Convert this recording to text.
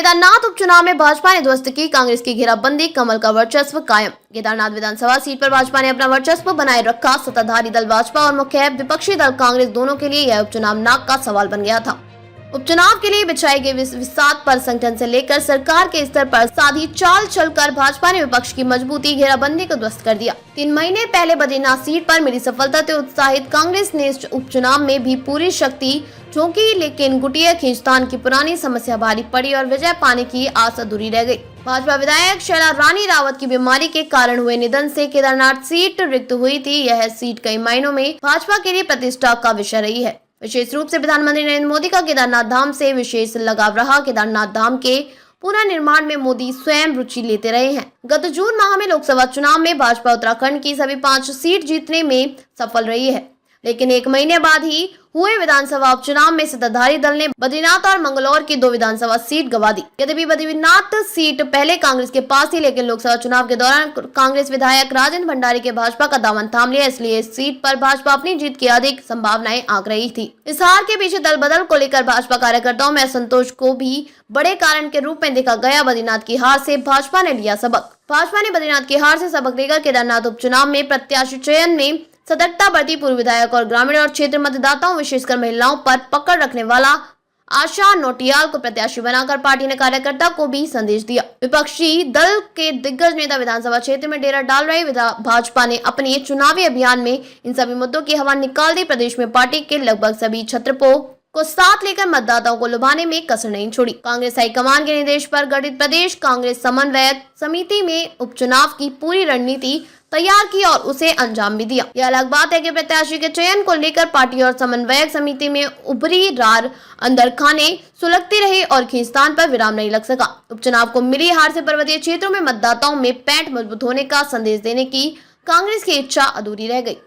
केदारनाथ उपचुनाव में भाजपा ने ध्वस्त की कांग्रेस की घेराबंदी, कमल का वर्चस्व कायम। केदारनाथ विधानसभा सीट पर भाजपा ने अपना वर्चस्व बनाए रखा। सत्ताधारी दल भाजपा और मुख्य विपक्षी दल कांग्रेस दोनों के लिए यह उपचुनाव नाक का सवाल बन गया था। उपचुनाव के लिए बिछाई गई विसात पर संगठन से लेकर सरकार के स्तर पर साधी चाल चलकर भाजपा ने विपक्ष की मजबूती घेराबंदी को ध्वस्त कर दिया। 3 महीने पहले बद्रीनाथ सीट पर मिली सफलता से उत्साहित कांग्रेस ने इस उपचुनाव में भी पूरी शक्ति झोंकी, लेकिन गुटिया खींचतान की पुरानी समस्या भारी पड़ी और विजय पाने की आस अधूरी रह गई। भाजपा विधायक शैला रानी रावत की बीमारी के कारण हुए निधन से केदारनाथ सीट रिक्त हुई थी। यह सीट कई महीनों में भाजपा के लिए प्रतिष्ठा का विषय रही है। विशेष रूप से प्रधानमंत्री नरेंद्र मोदी का केदारनाथ धाम से विशेष लगाव रहा। केदारनाथ धाम के पुनर्निर्माण में मोदी स्वयं रुचि लेते रहे हैं। गत जून माह में लोकसभा चुनाव में भाजपा उत्तराखंड की सभी 5 सीट जीतने में सफल रही है, लेकिन 1 महीने बाद ही हुए विधानसभा उपचुनाव में सत्ताधारी दल ने बद्रीनाथ और मंगलौर की 2 विधानसभा सीट गंवा दी। यद्यपि बद्रीनाथ सीट पहले कांग्रेस के पास थी, लेकिन लोकसभा चुनाव के दौरान कांग्रेस विधायक राजेंद्र भंडारी के भाजपा का दामन थाम लिया, इसलिए इस सीट पर भाजपा अपनी जीत की अधिक संभावनाएं आंक रही थी। इस हार के पीछे दल बदल को लेकर भाजपा कार्यकर्ताओं में असंतोष को भी बड़े कारण के रूप में देखा गया। बद्रीनाथ की हार से भाजपा ने लिया सबक। भाजपा ने बद्रीनाथ की हार से सबक लेकर केदारनाथ उपचुनाव में प्रत्याशी चयन में सतर्कता बरती। पूर्व विधायक और ग्रामीण और क्षेत्र मतदाताओं विशेषकर महिलाओं पर पकड़ रखने वाला आशा नोटियाल को प्रत्याशी बनाकर पार्टी ने कार्यकर्ता को भी संदेश दिया। विपक्षी दल के दिग्गज नेता विधानसभा क्षेत्र में डेरा डाल रहे भाजपा ने अपने चुनावी अभियान में इन सभी मुद्दों की हवा निकाल दी। प्रदेश में पार्टी के लगभग सभी छत्रपों को साथ लेकर मतदाताओं को लुभाने में कसर नहीं छोड़ी। कांग्रेस हाईकमान के निर्देश पर गठित प्रदेश कांग्रेस समन्वयक समिति में उपचुनाव की पूरी रणनीति तैयार की और उसे अंजाम भी दिया। यह अलग बात है कि प्रत्याशी के चयन को लेकर पार्टी और समन्वयक समिति में उभरी रार अंदर खाने सुलगती रही और खींचतान पर विराम नहीं लग सका। उपचुनाव को मिली हार से पर्वतीय क्षेत्रों में मतदाताओं में पैठ मजबूत होने का संदेश देने की कांग्रेस की इच्छा अधूरी रह गई।